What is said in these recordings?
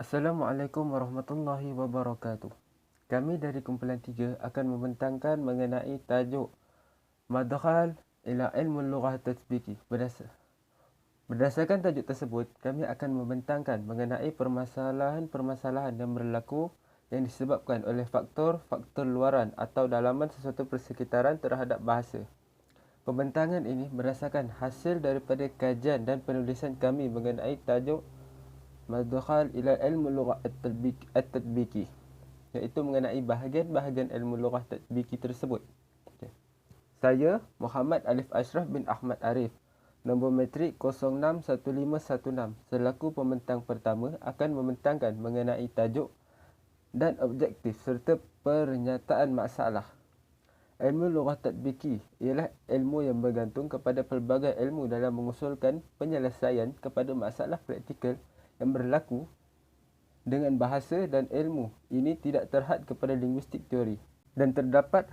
Assalamualaikum warahmatullahi wabarakatuh. Kami dari kumpulan 3 akan membentangkan mengenai tajuk Madkhal ila ilmu lughah tatbiki. Berdasarkan tajuk tersebut, kami akan membentangkan mengenai permasalahan-permasalahan yang berlaku yang disebabkan oleh faktor-faktor luaran atau dalaman sesuatu persekitaran terhadap bahasa. Pembentangan ini berdasarkan hasil daripada kajian dan penulisan kami mengenai tajuk Madkhal ila ilmu lughah at-tatbiki, iaitu mengenai bahagian-bahagian ilmu lughah tatbiki tersebut. Saya Muhammad Alif Ashraf bin Ahmad Arif, nombor metrik 061516, selaku pembentang pertama akan membentangkan mengenai tajuk dan objektif serta pernyataan masalah. Ilmu lughah tatbiki ialah ilmu yang bergantung kepada pelbagai ilmu dalam mengusulkan penyelesaian kepada masalah praktikal yang berlaku dengan bahasa, dan ilmu ini tidak terhad kepada linguistik teori, dan terdapat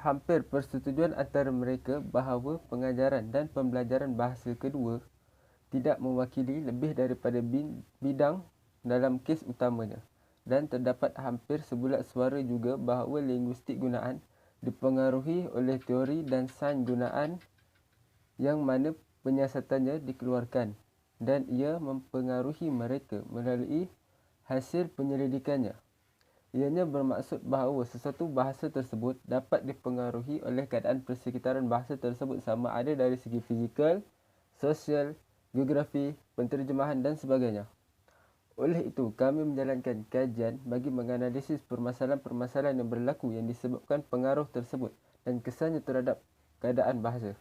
hampir persetujuan antara mereka bahawa pengajaran dan pembelajaran bahasa kedua tidak mewakili lebih daripada bidang dalam kes utamanya, dan terdapat hampir sebulat suara juga bahawa linguistik gunaan dipengaruhi oleh teori dan sains gunaan yang mana penyiasatannya dikeluarkan, dan ia mempengaruhi mereka melalui hasil penyelidikannya. Ianya bermaksud bahawa sesuatu bahasa tersebut dapat dipengaruhi oleh keadaan persekitaran bahasa tersebut sama ada dari segi fizikal, sosial, geografi, penterjemahan dan sebagainya. Oleh itu, kami menjalankan kajian bagi menganalisis permasalahan-permasalahan yang berlaku yang disebabkan pengaruh tersebut dan kesannya terhadap keadaan bahasa.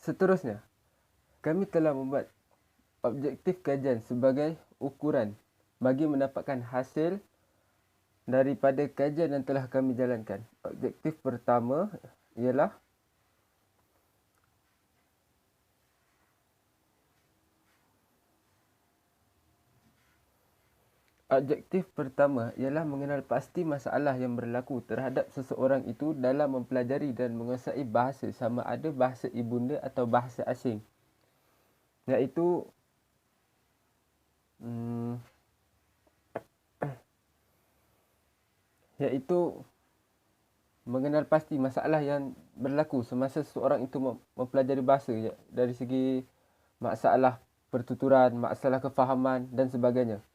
Seterusnya, kami telah membuat objektif kajian sebagai ukuran bagi mendapatkan hasil daripada kajian yang telah kami jalankan. Objektif pertama ialah mengenal pasti masalah yang berlaku terhadap seseorang itu dalam mempelajari dan menguasai bahasa, sama ada bahasa ibunda atau bahasa asing. Iaitu mengenal pasti masalah yang berlaku semasa seseorang itu mempelajari bahasa, dari segi masalah pertuturan, masalah kefahaman dan sebagainya.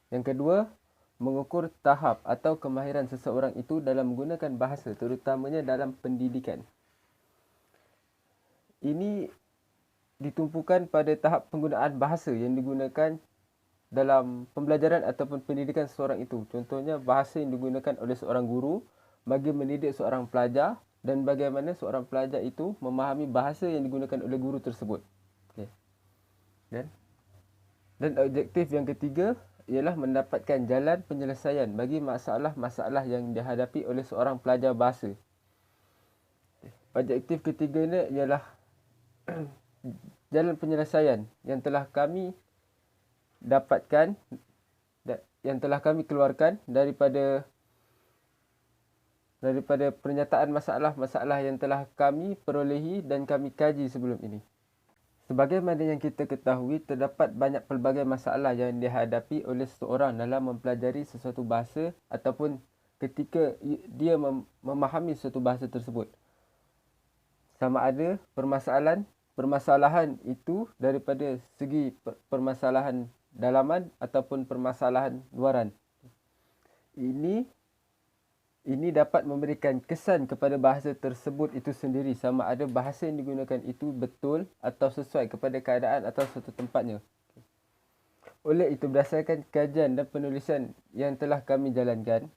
Yang kedua, mengukur tahap atau kemahiran seseorang itu dalam menggunakan bahasa, terutamanya dalam pendidikan. Ini ditumpukan pada tahap penggunaan bahasa yang digunakan dalam pembelajaran ataupun pendidikan seseorang itu. Contohnya, bahasa yang digunakan oleh seorang guru bagi mendidik seorang pelajar, dan bagaimana seorang pelajar itu memahami bahasa yang digunakan oleh guru tersebut. Okay. Dan objektif yang ketiga ialah mendapatkan jalan penyelesaian bagi masalah-masalah yang dihadapi oleh seorang pelajar bahasa. Objektif ketiganya ialah jalan penyelesaian yang telah kami dapatkan, yang telah kami keluarkan daripada pernyataan masalah-masalah yang telah kami perolehi dan kami kaji sebelum ini. Sebagaimana yang kita ketahui, terdapat banyak pelbagai masalah yang dihadapi oleh seseorang dalam mempelajari sesuatu bahasa ataupun ketika dia memahami sesuatu bahasa tersebut. Sama ada permasalahan itu daripada segi permasalahan dalaman ataupun permasalahan luaran. Ini dapat memberikan kesan kepada bahasa tersebut itu sendiri, sama ada bahasa yang digunakan itu betul atau sesuai kepada keadaan atau suatu tempatnya. Oleh itu, berdasarkan kajian dan penulisan yang telah kami jalankan,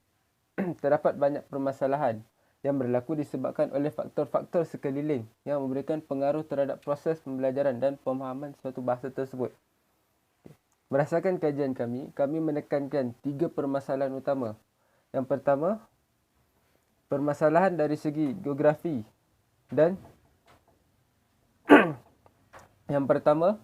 terdapat banyak permasalahan yang berlaku disebabkan oleh faktor-faktor sekeliling yang memberikan pengaruh terhadap proses pembelajaran dan pemahaman suatu bahasa tersebut. Berdasarkan kajian kami menekankan 3 permasalahan utama. Yang pertama, permasalahan dari segi geografi, dan yang pertama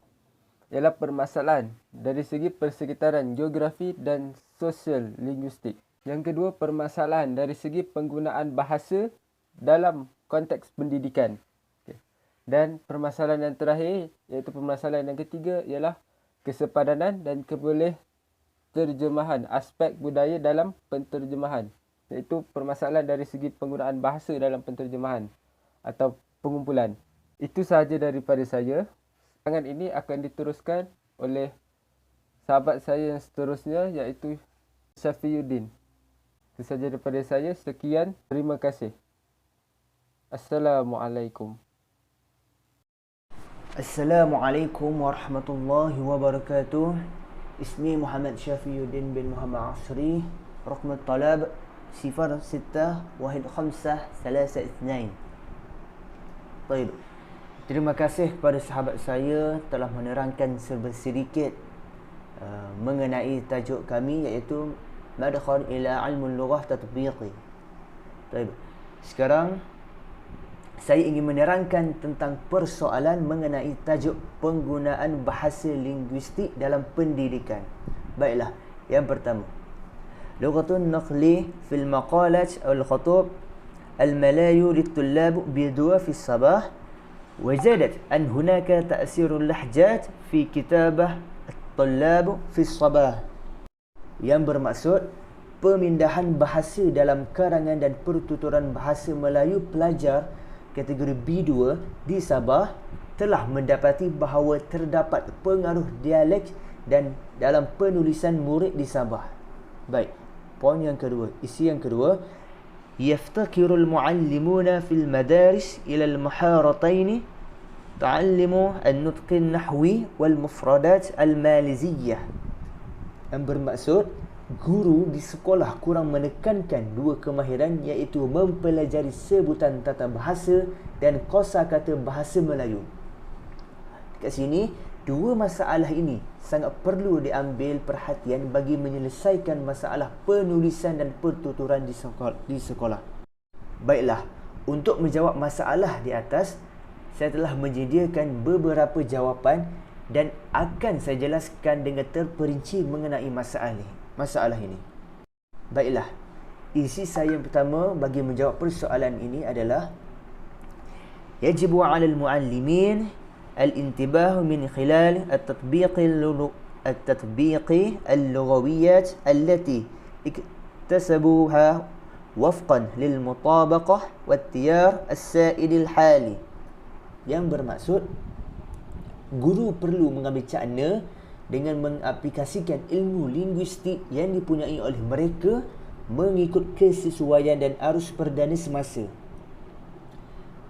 ialah permasalahan dari segi persekitaran geografi dan sosial linguistik. Yang kedua, permasalahan dari segi penggunaan bahasa dalam konteks pendidikan. Dan permasalahan yang terakhir, iaitu permasalahan yang ketiga, ialah kesepadanan dan penterjemahan, aspek budaya dalam penterjemahan, iaitu permasalahan dari segi penggunaan bahasa dalam penterjemahan atau pengumpulan. Itu sahaja daripada saya. Rancangan ini akan diteruskan oleh sahabat saya yang seterusnya, iaitu Syafiuddin. Itu sahaja daripada saya. Sekian. Terima kasih. Assalamualaikum. Assalamualaikum warahmatullahi wabarakatuh. Ismi Muhammad Syafiuddin bin Muhammad Asri. Raqm talab 061532. Baik. Terima kasih kepada sahabat saya telah menerangkan sedikit mengenai tajuk kami, iaitu Madkhal ila Ilmul Lughah Tatbiqi. Baik. Sekarang saya ingin menerangkan tentang persoalan mengenai tajuk penggunaan bahasa linguistik dalam pendidikan. Baiklah, yang pertama, lughatun naqli fil maqalat al-khutub al-malayu lit-tullab bidwa fi sabah. وزادت أن هناك تأثير اللهجات في كتابة الطلاب في الصباح. Yang bermaksud pemindahan bahasa dalam karangan dan pertuturan bahasa Melayu pelajar kategori B2 di Sabah telah mendapati bahawa terdapat pengaruh dialek dan dalam penulisan murid di Sabah. Baik, poin yang kedua, isi yang kedua, يفتقر المعلمون في المدارس إلى المهارتين تعلم النطق النحوي والمفردات الماليزية. Yang bermaksud guru di sekolah kurang menekankan dua kemahiran, iaitu mempelajari sebutan tata bahasa dan kosakata bahasa Melayu. Kat sini, dua masalah ini sangat perlu diambil perhatian bagi menyelesaikan masalah penulisan dan pertuturan di sekolah. Baiklah, untuk menjawab masalah di atas, saya telah menyediakan beberapa jawapan dan akan saya jelaskan dengan terperinci mengenai masalah ini. Baiklah, isi saya yang pertama bagi menjawab persoalan ini adalah yajibu 'alal mu'allimin الانتباه من خلال التطبيق اللغويات التي اكتسبوها وفقا للمطابقة والتيار السائد الحالي. Yang bermaksud guru perlu mengambil cakna dengan mengaplikasikan ilmu linguistik yang dipunyai oleh mereka mengikut kesesuaian dan arus perdana semasa.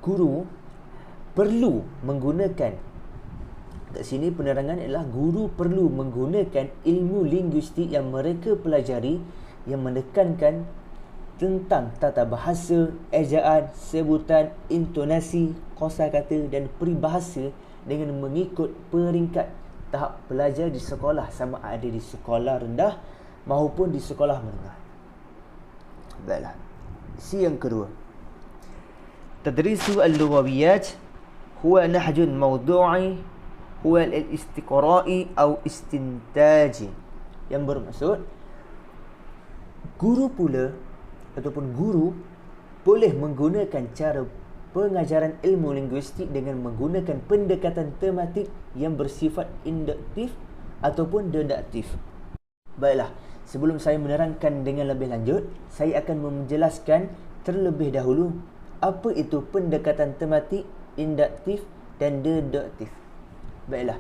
Guru perlu menggunakan, kat sini penerangan adalah guru perlu menggunakan ilmu linguistik yang mereka pelajari yang menekankan tentang tata bahasa, ejaan, sebutan, intonasi, kosakata dan peribahasa dengan mengikut peringkat tahap pelajar di sekolah, sama ada di sekolah rendah maupun di sekolah menengah. Baiklah, isi yang kedua, tadrisu al-lughawiyat هو نهج موضوعي هو الاستقراء أو استنتاجي. Yang bermaksud guru pula ataupun guru boleh menggunakan cara pengajaran ilmu linguistik dengan menggunakan pendekatan tematik yang bersifat induktif ataupun deduktif. Baiklah, sebelum saya menerangkan dengan lebih lanjut, saya akan menjelaskan terlebih dahulu apa itu pendekatan tematik, induktif dan deduktif. Baiklah,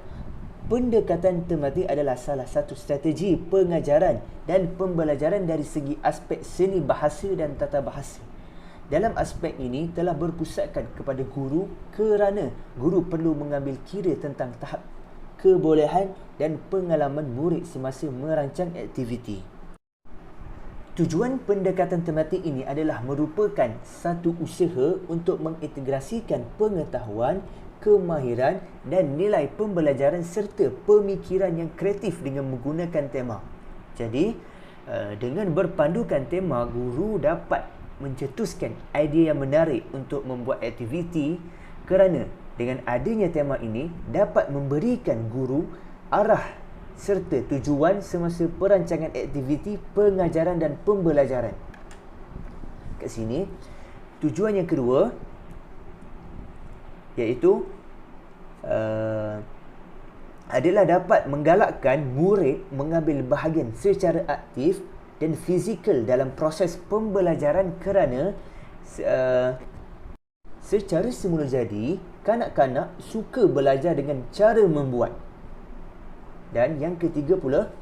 pendekatan tematik adalah salah satu strategi pengajaran dan pembelajaran dari segi aspek seni bahasa dan tata bahasa. Dalam aspek ini telah berpusatkan kepada guru kerana guru perlu mengambil kira tentang tahap kebolehan dan pengalaman murid semasa merancang aktiviti. Tujuan pendekatan tematik ini adalah merupakan satu usaha untuk mengintegrasikan pengetahuan, kemahiran dan nilai pembelajaran serta pemikiran yang kreatif dengan menggunakan tema. Jadi, dengan berpandukan tema, guru dapat mencetuskan idea yang menarik untuk membuat aktiviti kerana dengan adanya tema ini dapat memberikan guru arah serta tujuan semasa perancangan aktiviti pengajaran dan pembelajaran. Kat sini, tujuan yang kedua iaitu adalah dapat menggalakkan murid mengambil bahagian secara aktif dan fizikal dalam proses pembelajaran kerana secara semula jadi, kanak-kanak suka belajar dengan cara membuat. Dan yang ketiga pula,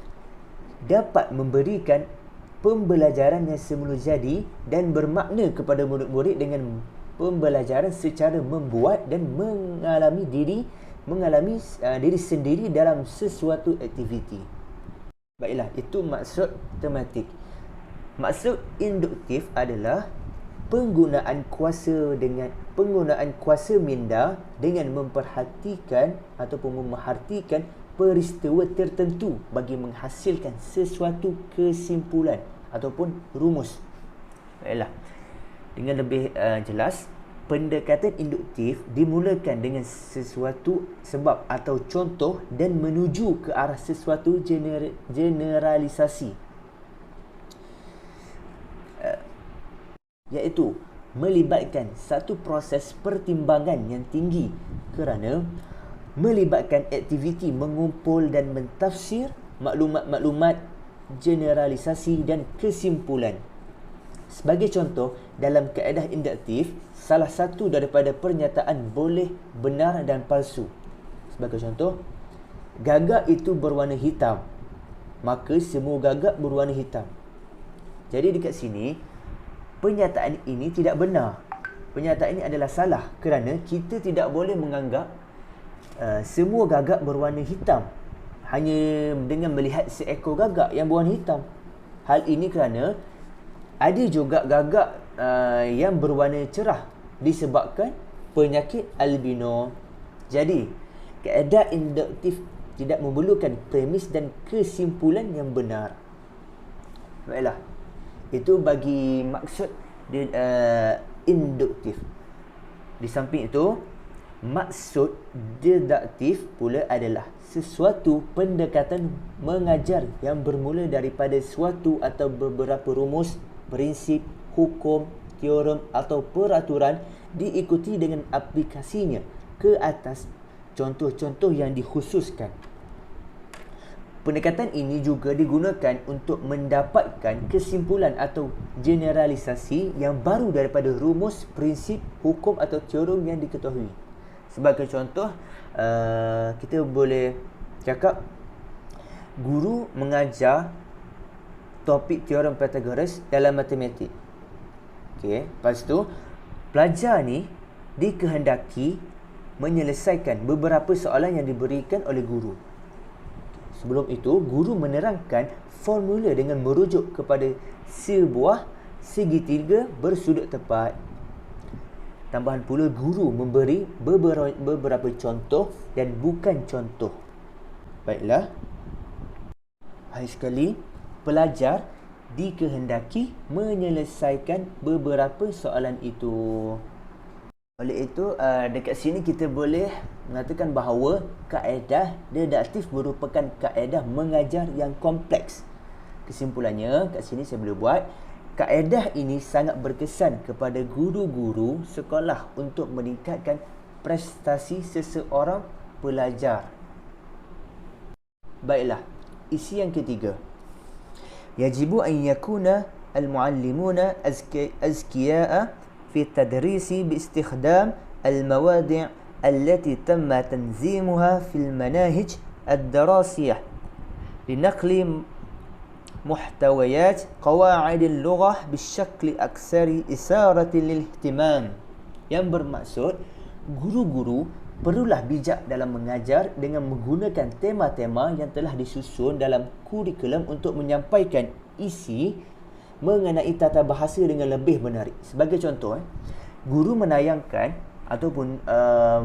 dapat memberikan pembelajaran yang semula jadi dan bermakna kepada murid-murid dengan pembelajaran secara membuat dan mengalami diri sendiri dalam sesuatu aktiviti. Baiklah, itu maksud tematik. Maksud induktif adalah penggunaan kuasa minda dengan memperhatikan ataupun memerhatikan peristiwa tertentu bagi menghasilkan sesuatu kesimpulan ataupun rumus. Baiklah, dengan lebih jelas, pendekatan induktif dimulakan dengan sesuatu sebab atau contoh dan menuju ke arah sesuatu generalisasi, iaitu melibatkan satu proses pertimbangan yang tinggi kerana melibatkan aktiviti mengumpul dan mentafsir maklumat-maklumat, generalisasi dan kesimpulan. Sebagai contoh, dalam kaedah induktif, salah satu daripada pernyataan boleh benar dan palsu. Sebagai contoh, gagak itu berwarna hitam, maka semua gagak berwarna hitam. Jadi dekat sini, pernyataan ini tidak benar. Pernyataan ini adalah salah kerana kita tidak boleh menganggap semua gagak berwarna hitam hanya dengan melihat seekor gagak yang berwarna hitam. Hal ini kerana ada juga gagak yang berwarna cerah disebabkan penyakit albino. Jadi, kaedah induktif tidak memerlukan premis dan kesimpulan yang benar. Baiklah, itu bagi maksud induktif. Di samping itu, maksud deduktif pula adalah sesuatu pendekatan mengajar yang bermula daripada suatu atau beberapa rumus, prinsip, hukum, teorem atau peraturan diikuti dengan aplikasinya ke atas contoh-contoh yang dikhususkan. Pendekatan ini juga digunakan untuk mendapatkan kesimpulan atau generalisasi yang baru daripada rumus, prinsip, hukum atau teorem yang diketahui. Sebagai contoh, kita boleh cakap guru mengajar topik teorem Pythagoras dalam matematik. Okey, lepas tu pelajar ni dikehendaki menyelesaikan beberapa soalan yang diberikan oleh guru. Sebelum itu, guru menerangkan formula dengan merujuk kepada sebuah segitiga bersudut tepat. Tambahan pula, guru memberi beberapa contoh dan bukan contoh. Baiklah, hari sekali, pelajar dikehendaki menyelesaikan beberapa soalan itu. Oleh itu, dekat sini kita boleh mengatakan bahawa kaedah deduktif merupakan kaedah mengajar yang kompleks. Kesimpulannya, kat sini saya boleh buat, kaedah ini sangat berkesan kepada guru-guru sekolah untuk meningkatkan prestasi seseorang pelajar. Baiklah, isi yang ketiga. Yajibu an yakuna al-muallimuna azkiya'a fi tadrisi bi istikhdam al-mawadi' allati tamma tanzimuha fil manahij ad-darasiyah linaqli محتويات قواعد اللغة بالشكل أكثر إثارة للاهتمام. Yang bermaksud, guru-guru perlulah bijak dalam mengajar dengan menggunakan tema-tema yang telah disusun dalam kurikulum untuk menyampaikan isi mengenai tata bahasa dengan lebih menarik. Sebagai contoh, guru menayangkan ataupun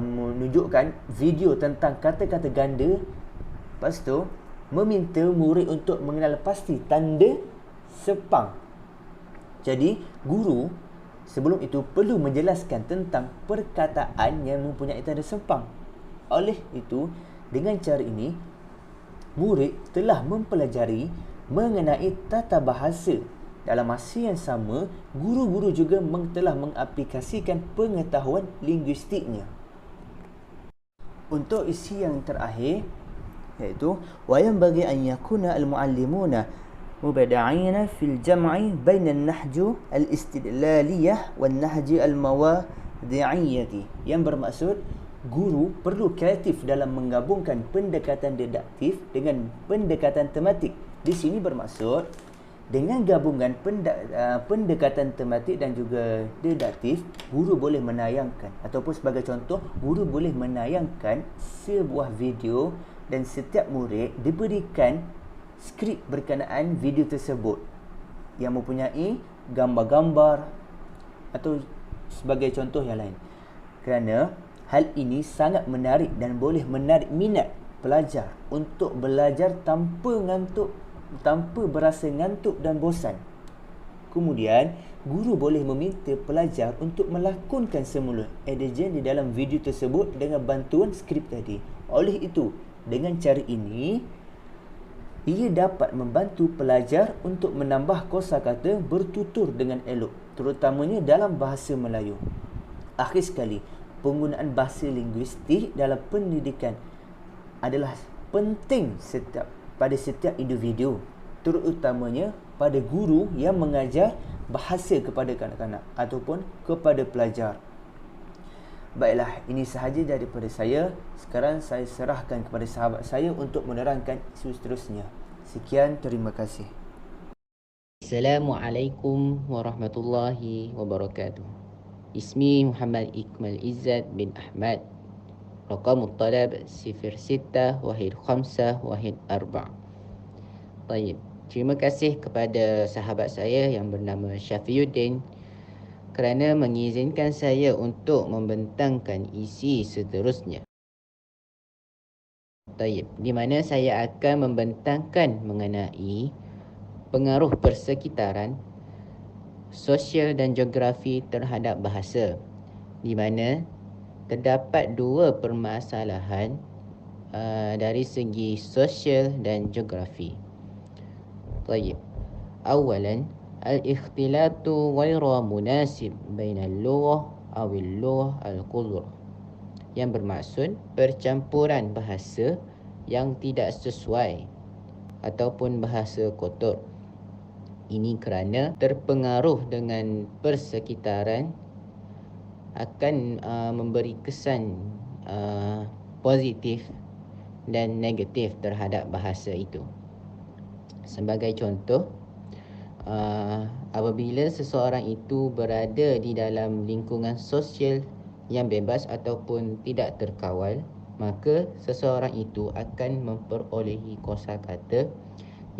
menunjukkan video tentang kata-kata ganda, lepas tu meminta murid untuk mengenal pasti tanda sepang. Jadi, guru sebelum itu perlu menjelaskan tentang perkataan yang mempunyai tanda sepang. Oleh itu, dengan cara ini, murid telah mempelajari mengenai tata bahasa. Dalam masa yang sama, guru-guru juga telah mengaplikasikan pengetahuan linguistiknya. Untuk isi yang terakhir, iaitu wa yanbaghi an yakuna al-muallimuna mubada'ina fil jam'i baina an-nahj al-istidlaliyah wan nahj al-mawadhi'iyyah, yang bermaksud guru perlu kreatif dalam menggabungkan pendekatan didaktif dengan pendekatan tematik. Di sini bermaksud dengan gabungan pendekatan tematik dan juga didaktif, guru boleh menayangkan, ataupun sebagai contoh, guru boleh menayangkan sebuah video dan setiap murid diberikan skrip berkenaan video tersebut yang mempunyai gambar-gambar atau sebagai contoh yang lain. Kerana hal ini sangat menarik dan boleh menarik minat pelajar untuk belajar tanpa berasa ngantuk dan bosan. Kemudian, guru boleh meminta pelajar untuk melakonkan semula adegan di dalam video tersebut dengan bantuan skrip tadi. Oleh itu, dengan cara ini, ia dapat membantu pelajar untuk menambah kosakata bertutur dengan elok, terutamanya dalam bahasa Melayu. Akhir sekali, penggunaan bahasa linguistik dalam pendidikan adalah penting pada setiap individu, terutamanya pada guru yang mengajar bahasa kepada kanak-kanak ataupun kepada pelajar. Baiklah, ini sahaja daripada saya. Sekarang saya serahkan kepada sahabat saya untuk menerangkan isu seterusnya. Sekian, terima kasih. Assalamualaikum warahmatullahi wabarakatuh. Ismi Muhammad Ikmal Izzat bin Ahmad. Raqamut talab 06-15-14. Baik, terima kasih kepada sahabat saya yang bernama Syafiuddin kerana mengizinkan saya untuk membentangkan isi seterusnya. Baik, di mana saya akan membentangkan mengenai pengaruh persekitaran, sosial dan geografi terhadap bahasa, di mana terdapat dua permasalahan dari segi sosial dan geografi. Baik. Awalan, al-ikhtilatu ghairu munasib baina al-lughah aw al-lughah al-qudra, yang bermaksud percampuran bahasa yang tidak sesuai ataupun bahasa kotor. Ini kerana terpengaruh dengan persekitaran akan memberi kesan positif dan negatif terhadap bahasa itu. Sebagai contoh, apabila seseorang itu berada di dalam lingkungan sosial yang bebas ataupun tidak terkawal, maka seseorang itu akan memperolehi kosakata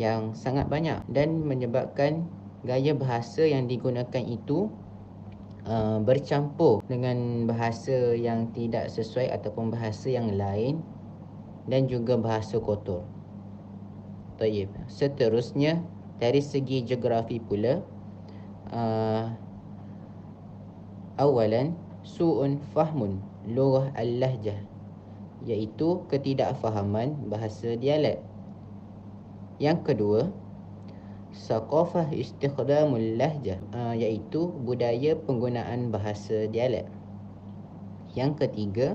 yang sangat banyak dan menyebabkan gaya bahasa yang digunakan itu bercampur dengan bahasa yang tidak sesuai ataupun bahasa yang lain dan juga bahasa kotor. Baik, seterusnya dari segi geografi pula, awalan su'un fahmun lughah al-lahjah, iaitu ketidakfahaman bahasa dialek. Yang kedua, saqafah istikhdamul lahjah, iaitu budaya penggunaan bahasa dialek. Yang ketiga,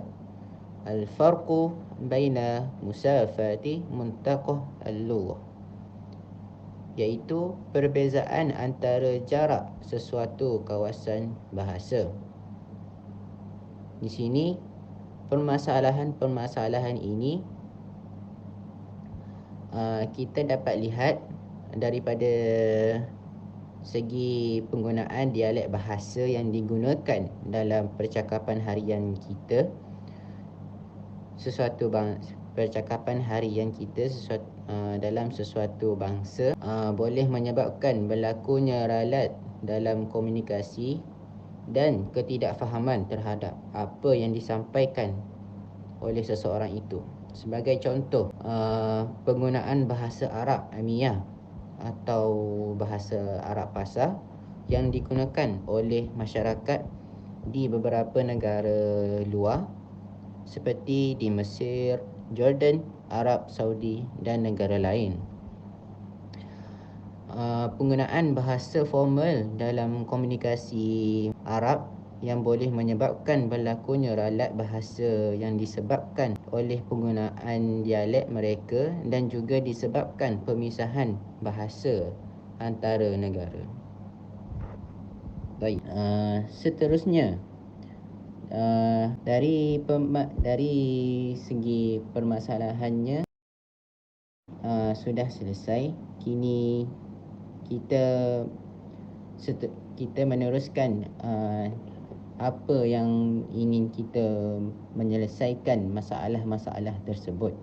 al-farqu baina musafati muntaqah al-lughah, iaitu perbezaan antara jarak sesuatu kawasan bahasa. Di sini permasalahan ini kita dapat lihat daripada segi penggunaan dialek bahasa yang digunakan dalam percakapan harian kita. Percakapan harian kita dalam sesuatu bangsa boleh menyebabkan berlakunya ralat dalam komunikasi dan ketidakfahaman terhadap apa yang disampaikan oleh seseorang itu. Sebagai contoh, penggunaan bahasa Arab Amiyah atau bahasa Arab pasar yang digunakan oleh masyarakat di beberapa negara luar seperti di Mesir, Jordan, Arab Saudi dan negara lain. Penggunaan bahasa formal dalam komunikasi Arab yang boleh menyebabkan berlakunya ralat bahasa yang disebabkan oleh penggunaan dialek mereka dan juga disebabkan pemisahan bahasa antara negara. Baik, seterusnya dari segi permasalahannya sudah selesai. Kini kita meneruskan apa yang ingin kita menyelesaikan masalah-masalah tersebut,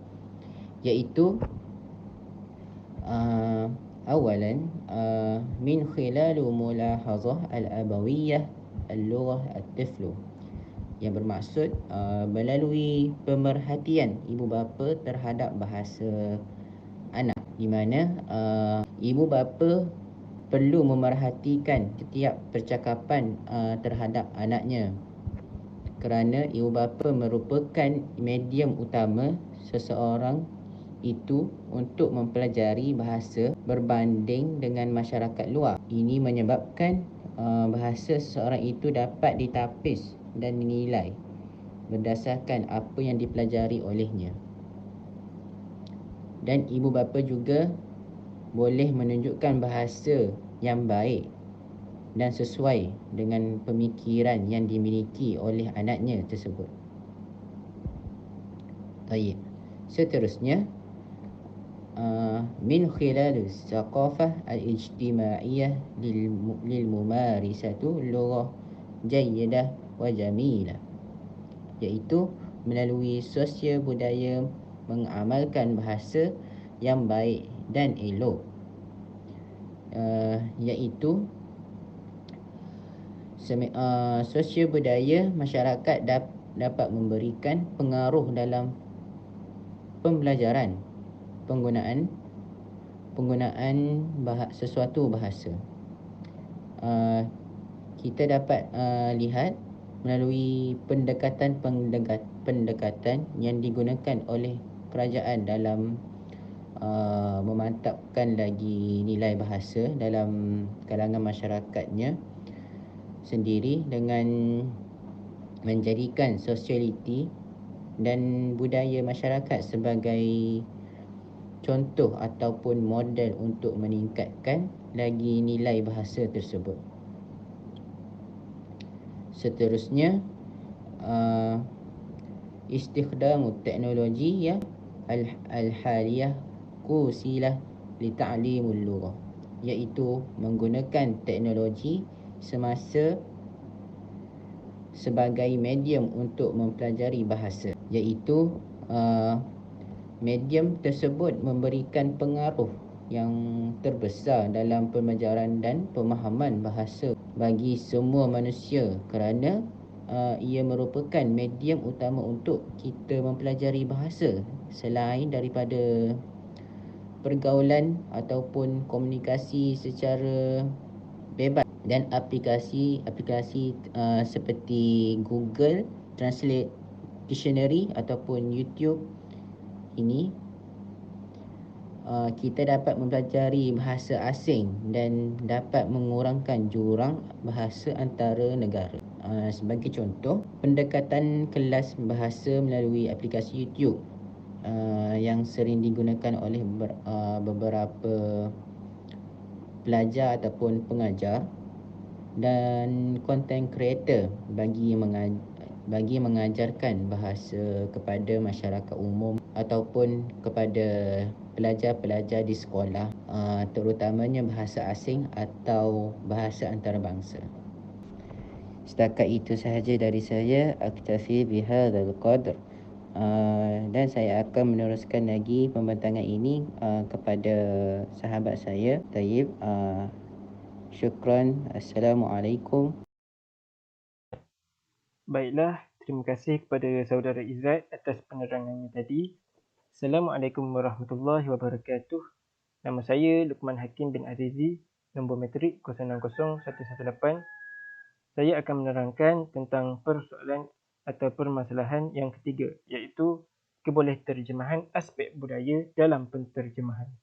iaitu awalan min khilalu mulahazah al-abawiyah al-lughah at-tiflu, yang bermaksud melalui pemerhatian ibu bapa terhadap bahasa anak, di mana ibu bapa perlu memerhatikan setiap percakapan terhadap anaknya, kerana ibu bapa merupakan medium utama seseorang itu untuk mempelajari bahasa berbanding dengan masyarakat luar. Ini menyebabkan bahasa seseorang itu dapat ditapis dan dinilai berdasarkan apa yang dipelajari olehnya. Dan ibu bapa juga boleh menunjukkan bahasa yang baik dan sesuai dengan pemikiran yang dimiliki oleh anaknya tersebut. Baik, seterusnya min khilal thaqafah al-ijtimaiyah lil mumarisatu lughah jayyidah wa jamilah, iaitu melalui sosial budaya mengamalkan bahasa yang baik dan elok, iaitu sosial budaya masyarakat dapat memberikan pengaruh dalam pembelajaran penggunaan sesuatu bahasa. Kita dapat lihat melalui pendekatan yang digunakan oleh kerajaan dalam memantapkan lagi nilai bahasa dalam kalangan masyarakatnya sendiri, dengan menjadikan sosialiti dan budaya masyarakat sebagai contoh ataupun model untuk meningkatkan lagi nilai bahasa tersebut. Seterusnya istikhdamu teknologi al-haliyah qusilah li ta'limul lughah, iaitu menggunakan teknologi semasa sebagai medium untuk mempelajari bahasa, iaitu medium tersebut memberikan pengaruh yang terbesar dalam pembelajaran dan pemahaman bahasa bagi semua manusia, kerana ia merupakan medium utama untuk kita mempelajari bahasa selain daripada pergaulan ataupun komunikasi secara bebas. Dan aplikasi seperti Google Translate Dictionary ataupun YouTube ini, kita dapat mempelajari bahasa asing dan dapat mengurangkan jurang bahasa antara negara. Sebagai contoh, pendekatan kelas bahasa melalui aplikasi YouTube yang sering digunakan oleh beberapa pelajar ataupun pengajar dan content creator bagi mengajarkan bahasa kepada masyarakat umum ataupun kepada pelajar-pelajar di sekolah, terutamanya bahasa asing atau bahasa antarabangsa. Setakat itu sahaja dari saya. Aktafi bihadzal qadr. Dan saya akan meneruskan lagi pembentangan ini kepada sahabat saya Tayyib. Syukran. Assalamualaikum. Baiklah, terima kasih kepada saudara Izzat atas penerangannya tadi. Assalamualaikum warahmatullahi wabarakatuh. Nama saya Luqman Hakim bin Azizi, nombor metrik 060118. Saya akan menerangkan tentang persoalan atau permasalahan yang ketiga, iaitu kebolehterjemahan aspek budaya dalam penterjemahan.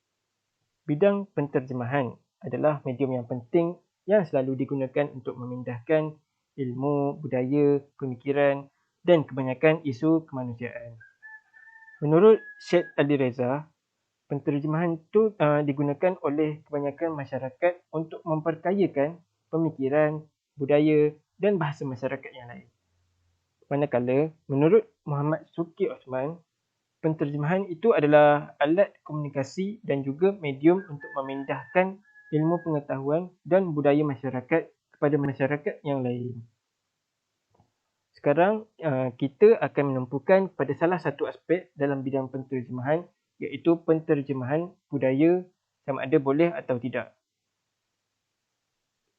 Bidang penterjemahan adalah medium yang penting yang selalu digunakan untuk memindahkan ilmu, budaya, pemikiran dan kebanyakan isu kemanusiaan. Menurut Syed Ali Reza, penterjemahan itu digunakan oleh kebanyakan masyarakat untuk memperkayakan pemikiran, budaya dan bahasa masyarakat yang lain. Manakala, menurut Muhammad Suki Osman, penterjemahan itu adalah alat komunikasi dan juga medium untuk memindahkan ilmu pengetahuan dan budaya masyarakat kepada masyarakat yang lain. Sekarang kita akan menumpukan pada salah satu aspek dalam bidang penterjemahan, iaitu penterjemahan budaya, sama ada boleh atau tidak.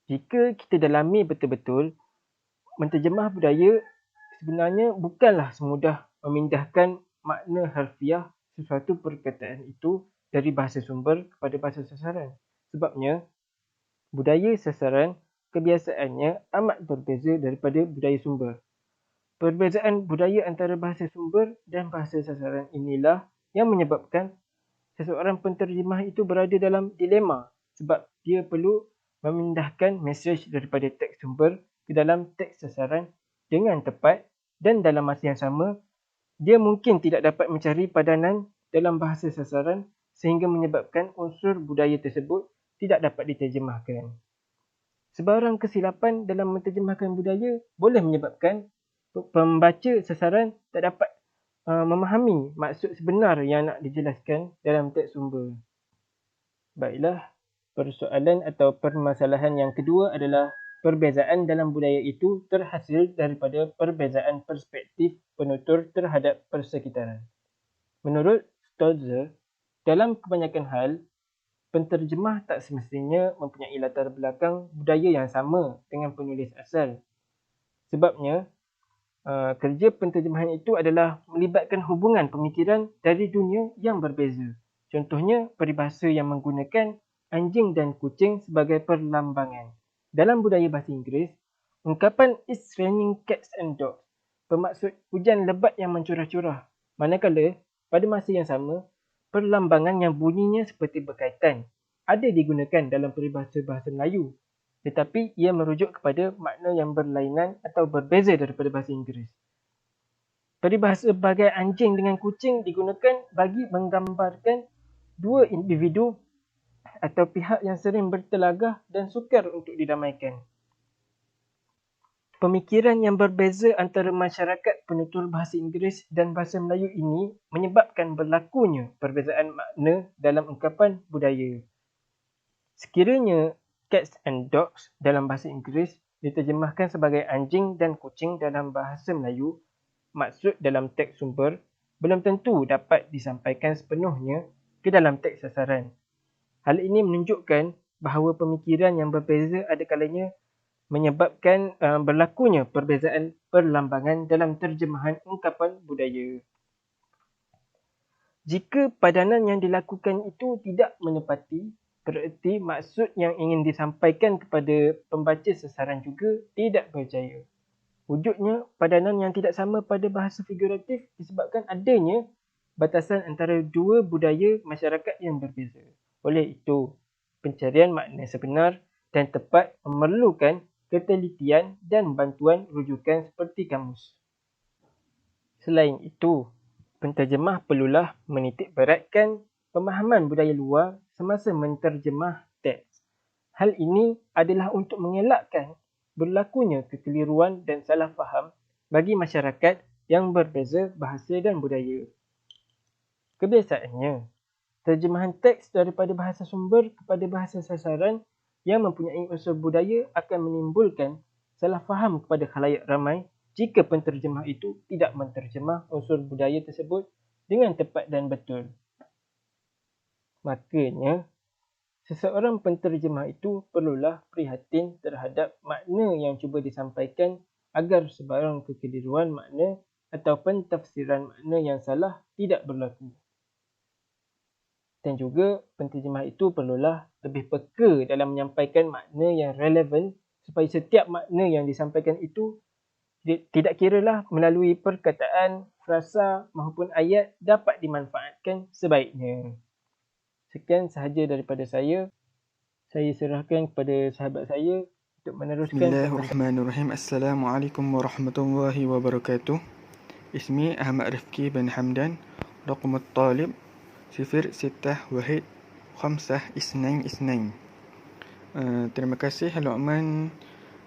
Jika kita dalami betul-betul, menterjemah budaya sebenarnya bukanlah semudah memindahkan makna harfiah sesuatu perkataan itu dari bahasa sumber kepada bahasa sasaran. Sebabnya, budaya sasaran kebiasaannya amat berbeza daripada budaya sumber. Perbezaan budaya antara bahasa sumber dan bahasa sasaran inilah yang menyebabkan seseorang penterjemah itu berada dalam dilema sebab dia perlu memindahkan mesej daripada teks sumber ke dalam teks sasaran dengan tepat dan dalam masa yang sama, dia mungkin tidak dapat mencari padanan dalam bahasa sasaran sehingga menyebabkan unsur budaya tersebut tidak dapat diterjemahkan. Sebarang kesilapan dalam menterjemahkan budaya boleh menyebabkan pembaca sasaran tak dapat memahami maksud sebenar yang nak dijelaskan dalam teks sumber. Baiklah, persoalan atau permasalahan yang kedua adalah perbezaan dalam budaya itu terhasil daripada perbezaan perspektif penutur terhadap persekitaran. Menurut Stolzer, dalam kebanyakan hal, penterjemah tak semestinya mempunyai latar belakang budaya yang sama dengan penulis asal. Sebabnya, kerja penterjemahan itu adalah melibatkan hubungan pemikiran dari dunia yang berbeza. Contohnya, peribahasa yang menggunakan anjing dan kucing sebagai perlambangan. Dalam budaya bahasa Inggeris, ungkapan "It's raining cats and dogs" bermaksud hujan lebat yang mencurah-curah. Manakala, pada masa yang sama, perlambangan yang bunyinya seperti berkaitan ada digunakan dalam peribahasa bahasa Melayu, tetapi ia merujuk kepada makna yang berlainan atau berbeza daripada bahasa Inggeris. Peribahasa bagai anjing dengan kucing digunakan bagi menggambarkan dua individu atau pihak yang sering bertelagah dan sukar untuk didamaikan. Pemikiran yang berbeza antara masyarakat penutur bahasa Inggeris dan bahasa Melayu ini menyebabkan berlakunya perbezaan makna dalam ungkapan budaya. Sekiranya cats and dogs dalam bahasa Inggeris diterjemahkan sebagai anjing dan kucing dalam bahasa Melayu, maksud dalam teks sumber belum tentu dapat disampaikan sepenuhnya ke dalam teks sasaran. Hal ini menunjukkan bahawa pemikiran yang berbeza ada kalanya menyebabkan berlakunya perbezaan perlambangan dalam terjemahan ungkapan budaya. Jika padanan yang dilakukan itu tidak menepati, bererti maksud yang ingin disampaikan kepada pembaca sasaran juga tidak berjaya. Wujudnya padanan yang tidak sama pada bahasa figuratif disebabkan adanya batasan antara dua budaya masyarakat yang berbeza. Oleh itu, pencarian makna sebenar dan tepat memerlukan ketelitian dan bantuan rujukan seperti kamus. Selain itu, penterjemah perlulah menitik beratkan pemahaman budaya luar semasa menterjemah teks. Hal ini adalah untuk mengelakkan berlakunya kekeliruan dan salah faham bagi masyarakat yang berbeza bahasa dan budaya. Kebiasaannya, terjemahan teks daripada bahasa sumber kepada bahasa sasaran yang mempunyai unsur budaya akan menimbulkan salah faham kepada khalayak ramai jika penterjemah itu tidak menterjemah unsur budaya tersebut dengan tepat dan betul. Makanya, seseorang penterjemah itu perlulah prihatin terhadap makna yang cuba disampaikan agar sebarang kekeliruan makna atau pentafsiran makna yang salah tidak berlaku. Dan juga penterjemah itu perlulah lebih peka dalam menyampaikan makna yang relevan supaya setiap makna yang disampaikan itu tidak kiralah melalui perkataan, frasa maupun ayat dapat dimanfaatkan sebaiknya. Sekian sahaja daripada saya. Saya serahkan kepada sahabat saya untuk meneruskan pembelajaran. Bismillahirrahmanirrahim. Assalamualaikum warahmatullahi wabarakatuh. Ismi Ahmad Rifki bin Hamdan. Raqmut talib 061552 Terima kasih Luqman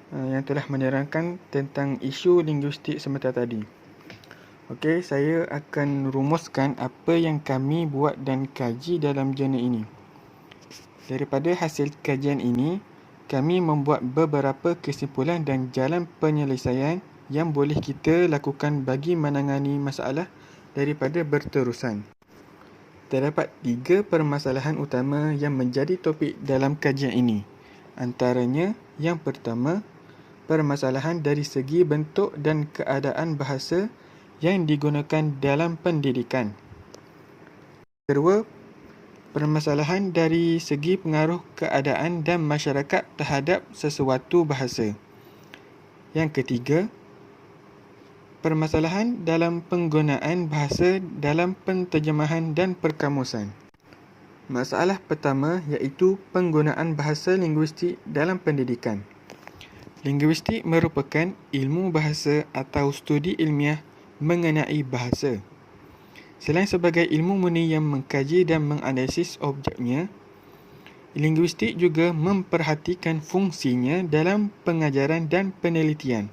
yang telah menerangkan tentang isu linguistik sebentar tadi. Okey, saya akan rumuskan apa yang kami buat dan kaji dalam jurnal ini. Daripada hasil kajian ini, kami membuat beberapa kesimpulan dan jalan penyelesaian yang boleh kita lakukan bagi menangani masalah daripada berterusan. Terdapat 3 permasalahan utama yang menjadi topik dalam kajian ini. Antaranya, yang pertama, permasalahan dari segi bentuk dan keadaan bahasa yang digunakan dalam pendidikan. Kedua, permasalahan dari segi pengaruh keadaan dan masyarakat terhadap sesuatu bahasa. Yang ketiga, permasalahan dalam penggunaan bahasa dalam penterjemahan dan perkamusan. Masalah pertama iaitu penggunaan bahasa linguistik dalam pendidikan. Linguistik merupakan ilmu bahasa atau studi ilmiah mengenai bahasa. Selain sebagai ilmu murni yang mengkaji dan menganalisis objeknya, linguistik juga memperhatikan fungsinya dalam pengajaran dan penelitian.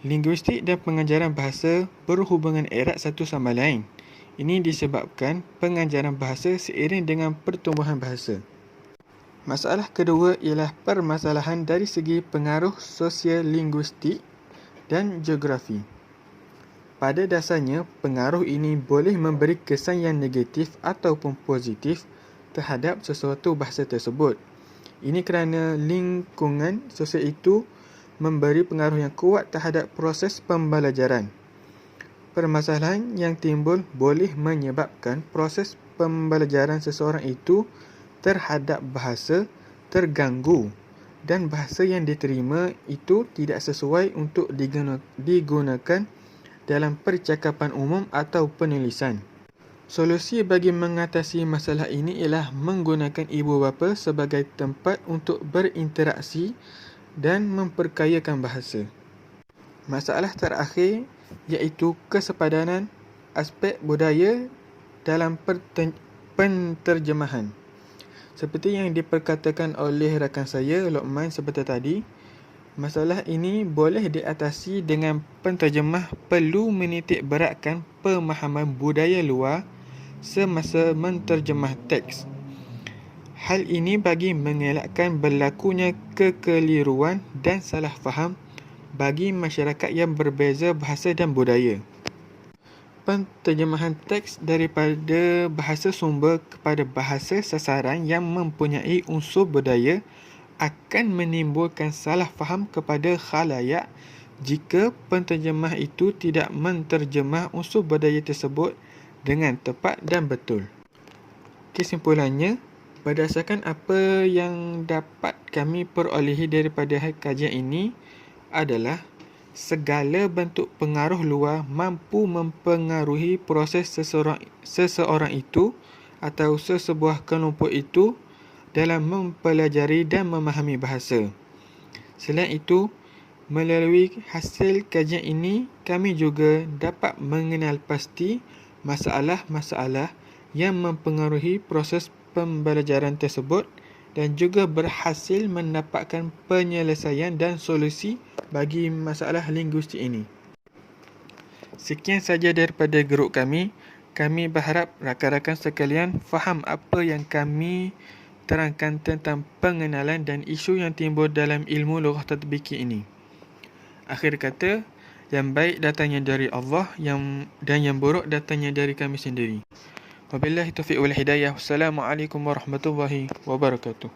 Linguistik dan pengajaran bahasa berhubungan erat satu sama lain. Ini disebabkan pengajaran bahasa seiring dengan pertumbuhan bahasa. Masalah kedua ialah permasalahan dari segi pengaruh sosial linguistik dan geografi. Pada dasarnya, pengaruh ini boleh memberi kesan yang negatif ataupun positif terhadap sesuatu bahasa tersebut. Ini kerana lingkungan sosial itu memberi pengaruh yang kuat terhadap proses pembelajaran. Permasalahan yang timbul boleh menyebabkan proses pembelajaran seseorang itu terhadap bahasa terganggu dan bahasa yang diterima itu tidak sesuai untuk digunakan dalam percakapan umum atau penulisan. Solusi bagi mengatasi masalah ini ialah menggunakan ibu bapa sebagai tempat untuk berinteraksi dan memperkayakan bahasa. Masalah terakhir iaitu kesepadanan aspek budaya dalam penterjemahan. Seperti yang diperkatakan oleh rakan saya Luqman sebentar tadi, masalah ini boleh diatasi dengan penterjemah perlu menitik beratkan pemahaman budaya luar semasa menterjemah teks. Hal ini bagi mengelakkan berlakunya kekeliruan dan salah faham bagi masyarakat yang berbeza bahasa dan budaya. Penterjemahan teks daripada bahasa sumber kepada bahasa sasaran yang mempunyai unsur budaya akan menimbulkan salah faham kepada khalayak jika penterjemah itu tidak menterjemah unsur budaya tersebut dengan tepat dan betul. Kesimpulannya, berdasarkan apa yang dapat kami perolehi daripada kajian ini adalah segala bentuk pengaruh luar mampu mempengaruhi proses seseorang itu atau sesebuah kelompok itu dalam mempelajari dan memahami bahasa. Selain itu, melalui hasil kajian ini, kami juga dapat mengenal pasti masalah-masalah yang mempengaruhi proses pembelajaran tersebut dan juga berhasil mendapatkan penyelesaian dan solusi bagi masalah linguistik ini. Sekian saja daripada grup kami. Kami berharap rakan-rakan sekalian faham apa yang kami terangkan tentang pengenalan dan isu yang timbul dalam ilmu lughah tatbiki ini. Akhir kata, yang baik datangnya dari Allah dan yang buruk datangnya dari kami sendiri. Wabillahi taufiq wal hidayah. Wassalamualaikum warahmatullahi wabarakatuh.